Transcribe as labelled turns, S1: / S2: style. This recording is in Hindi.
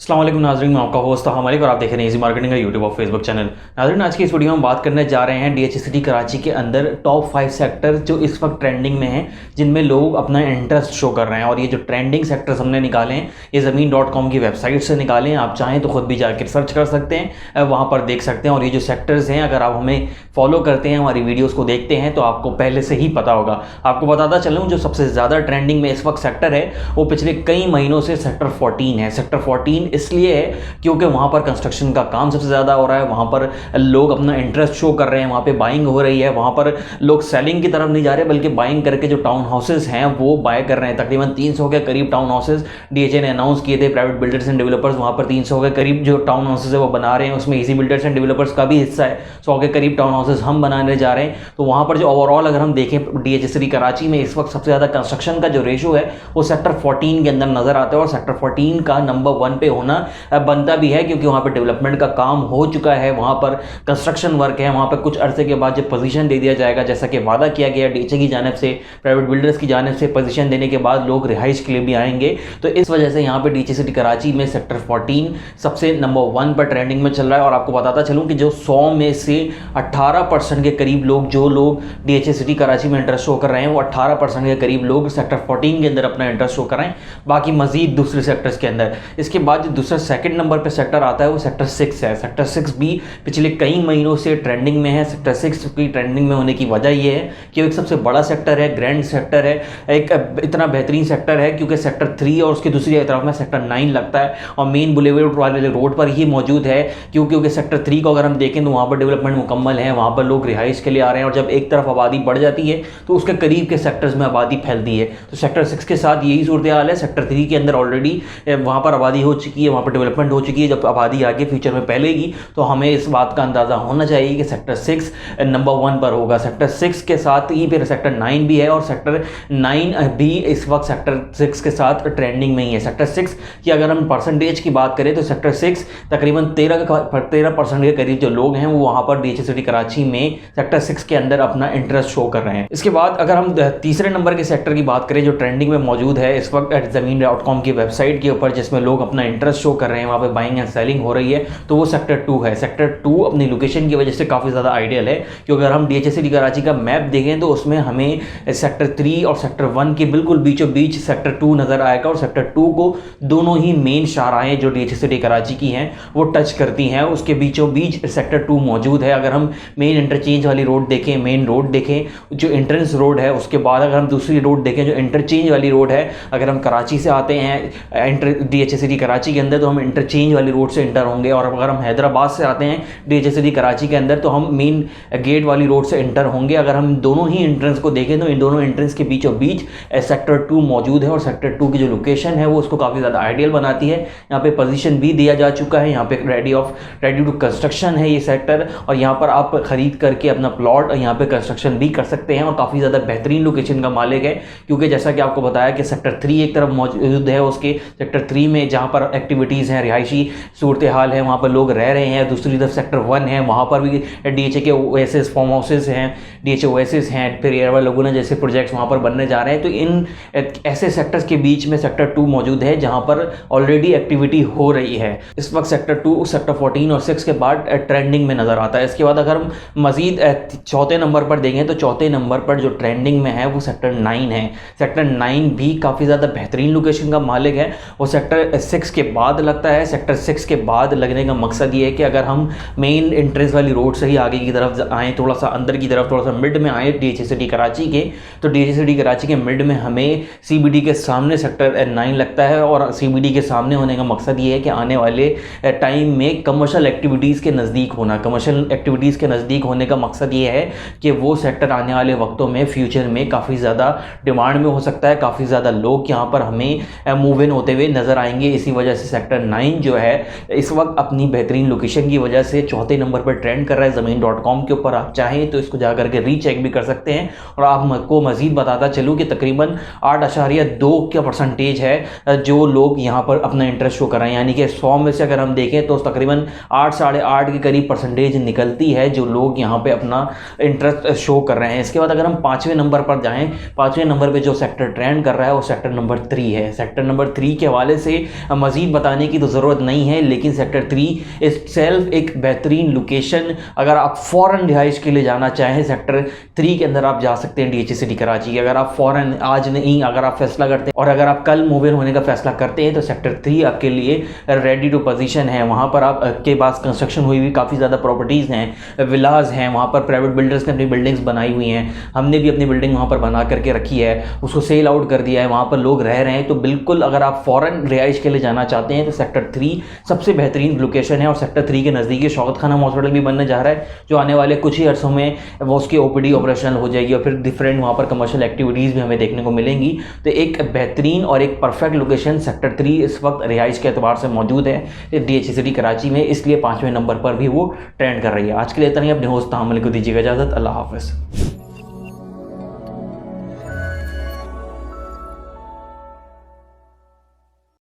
S1: अस्सलाम वालेकुम नाज़रीन, मैं आपका होस्ट हमारे और आप देख रहे हैं इजी मार्केटिंग का यूट्यूब और फेसबुक चैनल। नाज़रीन, आज की इस वीडियो में हम बात करने जा रहे हैं DHCT कराची के अंदर टॉप 5 सेक्टर जो इस वक्त ट्रेंडिंग में हैं, जिनमें लोग अपना इंटरेस्ट शो कर रहे हैं। और ये जो ट्रेंडिंग सेक्टर्स हमने निकाले हैं ये ज़मीन.com की वेबसाइट से निकाले हैं। आप चाहें तो खुद भी जाकर सर्च कर सकते हैं, वहाँ पर देख सकते हैं। और ये जो सेक्टर्स हैं, अगर आप हमें फॉलो करते हैं, हमारी वीडियोज़ को देखते हैं, तो आपको पहले से ही पता होगा। आपको बताता चलूँ, जो सबसे ज़्यादा ट्रेंडिंग में इस वक्त सेक्टर है वो पिछले कई महीनों से सेक्टर 14 है। सेक्टर 14 इसलिए है क्योंकि वहाँ पर कंस्ट्रक्शन का काम सबसे ज़्यादा हो रहा है, वहाँ पर लोग अपना इंटरेस्ट शो कर रहे हैं, वहाँ पे बाइंग हो रही है, वहाँ पर लोग सेलिंग की तरफ नहीं जा रहे बल्कि बाइंग करके जो टाउन हाउसेज हैं वो बाय कर रहे हैं। तकरीबन 300 के करीब टाउन हाउसेज DHA ने अनाउंस किए थे। प्राइवेट बिल्डर्स एंड डेवलपर्स वहाँ पर 300 के करीब जो टाउन हाउसेज है वो बना रहे हैं। उसमें इजी बिल्डर्स एंड डेवलपर्स का भी हिस्सा है। 100 के करीब टाउन हाउसेज हम बनाने जा रहे हैं। तो वहाँ पर जो ओवरऑल अगर हम देखें DHCT कराची में इस वक्त सबसे ज़्यादा कंस्ट्रक्शन का जो रेशो है वो सेक्टर 14 के अंदर नजर आता है। और सेक्टर 14 का नंबर 1 पे होना बनता भी है, क्योंकि वहाँ पर डेवलपमेंट का काम हो चुका है, वहाँ पर कंस्ट्रक्शन वर्क है। वहाँ पर कुछ अरसे के बाद जब पोजीशन दे दिया जाएगा, जैसा कि वादा किया गया DHA की जानिब से, प्राइवेट बिल्डर्स की जानिब से, पोजीशन देने के बाद लोग रिहाइश के लिए भी आएंगे। तो इस वजह से यहाँ पे DHCT कराची में सेक्टर 14 सबसे नंबर 1 पर ट्रेंडिंग में चल रहा है। और आपको बताता चलूँ कि जो 100 में से 18% के करीब लोग जो लोग DHCT कराची में इंटरेस्ट शो कर रहे हैं, वो 18% के करीब लोग सेक्टर 14 के अंदर अपना इंटरेस्ट शो कर रहे हैं, बाकी मजीद दूसरे सेक्टर्स के अंदर। इसके बाद जो दूसरा सेकंड नंबर पे सेक्टर आता है वो सेक्टर 6 है। सेक्टर 6 भी पिछले कई महीनों से ट्रेंडिंग में है। सेक्टर 6 की ट्रेंडिंग में होने की वजह ये है कि एक सबसे बड़ा सेक्टर है, ग्रैंड सेक्टर है, एक इतना बेहतरीन सेक्टर है क्योंकि सेक्टर 3 और उसकी दूसरी तरफ में सेक्टर 9 लगता है और मेन बुलेवार्ड वाले रोड पर ही मौजूद है। क्योंकि सेक्टर 3 को अगर हम देखें तो वहाँ पर डेवलपमेंट मुकम्मल है, वहाँ पर लोग रिहाइश के लिए आ रहे हैं। और जब एक तरफ आबादी बढ़ जाती है तो उसके करीब के सेक्टर्स में आबादी फैलती है। तो सेक्टर 6 के साथ यही सूरत हाल है। सेक्टर 3 के अंदर ऑलरेडी वहाँ पर आबादी हो चुकी है, वहाँ पर डेवलपमेंट हो चुकी है। जब आबादी आगे फ्यूचर में फैलेगी तो हमें इस बात का अंदाज़ा होना चाहिए कि सेक्टर 6 नंबर 1 पर होगा। सेक्टर 6 के साथ ही फिर सेक्टर 9 भी है, और सेक्टर 9 भी इस वक्त सेक्टर 6 के साथ ट्रेंडिंग में ही है। सेक्टर 6 की अगर हम परसेंटेज की बात करें तो सेक्टर 6 तकरीबन 13% के करीब जो लोग हैं वो वहाँ पर DHCT कराची में सेक्टर 6 के अंदर अपना इंटरेस्ट शो कर रहे हैं। इसके बाद अगर हम तीसरे नंबर के सेक्टर की बात करें जो ट्रेंडिंग में मौजूद है इस वक्त ज़मीन.com की वेबसाइट के ऊपर, जिसमें लोग अपना इंटरेस्ट शो कर रहे हैं, वहाँ पे बाइंग एंड सेलिंग हो रही है, तो वो सेक्टर 2 है। सेक्टर 2 अपनी लोकेशन की वजह से काफ़ी ज़्यादा आइडियल है, क्योंकि अगर हम DHCT कराची का मैप देखें तो उसमें हमें सेक्टर 3 और सेक्टर 1 के बिल्कुल बीचों बीच सेक्टर 2 नज़र आएगा। और सेक्टर 2 को दोनों ही मेन शाहराहें जो DHCT कराची की हैं वो टच करती हैं, उसके बीचों बीच सेक्टर 2 मौजूद है। अगर हम मेन इंटरचेंज वाली रोड देखें, मेन रोड देखें जो एंट्रेंस रोड है, उसके बाद अगर हम दूसरी रोड देखें जो इंटरचेंज वाली रोड है, अगर हम कराची से आते हैं DHCT कराची के अंदर तो हम इंटरचेंज वाली रोड से इंटर होंगे। और अगर हम हैदराबाद से आते हैं DHCT कराची के अंदर तो हम मेन गेट वाली रोड से इंटर होंगे। अगर हम दोनों ही एंट्रेंस को देखें तो इन दोनों एंट्रेंस के बीचों बीच सेक्टर 2 मौजूद है। और सेक्टर 2 की जो लोकेशन है वो उसको काफ़ी ज़्यादा आइडियल बनाती है। यहाँ पे पोजीशन भी दिया जा चुका है, यहाँ पे रेडी टू कंस्ट्रक्शन है ये सेक्टर, और यहाँ पर आप खरीद करके अपना प्लॉट यहाँ पे कंस्ट्रक्शन भी कर सकते हैं। और काफ़ी ज़्यादा बेहतरीन लोकेशन का मालिक है, क्योंकि जैसा कि आपको बताया कि सेक्टर 3 एक तरफ मौजूद है, उसके सेक्टर 3 में जहाँ पर एक्टिविटीज़ हैं, रिहायशी सूरत हाल है, वहाँ पर लोग रह रहे हैं। दूसरी तरफ सेक्टर 1 है, वहाँ पर भी DHA के ओएसिस फार्म हाउसेस हैं, DHA ओएसिस हैं, फिर एयरवा लगुना जैसे प्रोजेक्ट्स वहाँ पर बनने जा रहे हैं। तो इन ऐसे सेक्टर्स के बीच में सेक्टर 2 मौजूद है जहाँ पर ऑलरेडी एक्टिविटी हो रही है। इस वक्त सेक्टर 2 सेक्टर 14 और 6 के बाद ट्रेंडिंग में नज़र आता है। इसके बाद अगर हम मजीद चौथे नंबर पर देखें तो चौथे नंबर पर जो ट्रेंडिंग में है वो सेक्टर 9 है। सेक्टर 9 भी काफ़ी ज़्यादा बेहतरीन लोकेशन का मालिक है। वो सेक्टर 6 के बाद लगता है। सेक्टर 6 के बाद लगने का मकसद ये है कि अगर हम मेन एंट्रेंस वाली रोड से ही आगे की तरफ आएँ, थोड़ा सा अंदर की तरफ, थोड़ा सा मिड में आए DHCT कराची के, तो DHCT कराची के मिड में हमें CBD के सामने सेक्टर 9 लगता है। और CBD के सामने होने का मकसद ये है कि आने वाले टाइम में कमर्शियल एक्टिविटीज़ के नज़दीक होना। कमर्शियल एक्टिविटीज़ के नज़दीक होने का मकसद ये है कि वो सेक्टर आने वाले वक्तों में फ्यूचर में काफ़ी ज़्यादा डिमांड में हो सकता है, काफ़ी ज़्यादा लोग यहाँ पर हमें मूव इन होते हुए नज़र आएंगे। इसी वजह से सेक्टर 9 जो है इस वक्त अपनी बेहतरीन लोकेशन की वजह से चौथे नंबर पर ट्रेंड कर रहा है ज़मीन.com के ऊपर। आप चाहें तो इसको जाकर के रीचेक भी कर सकते हैं। और आपको मज़ीद बताता चलूँ कि तकरीबन 8.2 का परसेंटेज है जो लोग यहाँ पर अपना इंटरेस्ट शो कर रहे हैं, यानी कि 100 में से अगर हम देखें तो तकरीबन 8 साढ़े 8 के करीब परसेंटेज निकलती है जो लोग यहाँ पे अपना इंटरेस्ट शो कर रहे हैं। इसके बाद अगर हम 5वें नंबर पर जाएं, 5वें नंबर पे जो सेक्टर ट्रेंड कर रहा है वो सेक्टर नंबर 3 है। सेक्टर नंबर 3 के हवाले से मज़ीद बताने की तो ज़रूरत नहीं है, लेकिन सेक्टर 3 इस सेल्फ एक बेहतरीन लोकेशन, अगर आप फ़ौरन रिहाइश के लिए जाना चाहें सेक्टर 3 के अंदर आप जा सकते हैं DHA सिटी कराची। अगर आप फ़ौरन आज नहीं, अगर आप फैसला करते हैं और अगर आप कल मूव इन होने का फैसला करते हैं तो सेक्टर 3 आपके लिए रेडी टू पोजीशन है। वहाँ पर आप के पास कंस्ट्रक्शन हुई हुई काफ़ी ज़्यादा प्रॉपर्टीज़ हैं, विलाज हैं, वहाँ पर प्राइवेट बिल्डर्स ने अपनी बिल्डिंग्स बनाई हुई हैं, हमने भी अपनी बिल्डिंग वहाँ पर बना करके रखी है, उसको सेल आउट कर दिया है, वहाँ पर लोग रह रहे हैं। तो बिल्कुल अगर आप फ़ौरन रिहाइश के लिए जाना चाहते हैं तो सेक्टर 3 सबसे बेहतरीन लोकेशन है। और सेक्टर 3 के नज़दीक शौकत खानम हॉस्पिटल भी बनने जा रहा है, जो आने वाले कुछ ही अर्सों में वो उसकी OPD ऑपरेशनल हो जाएगी और फिर डिफरेंट वहाँ पर कमर्शियल एक्टिविटीज़ भी हमें देखने को मिलेंगी। तो एक बेहतरीन और एक परफेक्ट लोकेशन सेक्टर 3 इस वक्त रिहाइश के एतबार से मौजूद है DHA सिटी कराची में, इसलिए 5वें नंबर पर भी वो ट्रेंड कर रही है। आज के लिए इतना ही। अपने होस्ट ताहम्मुल को दीजिएगा इजाज़त। अल्लाह हाफ़िज़।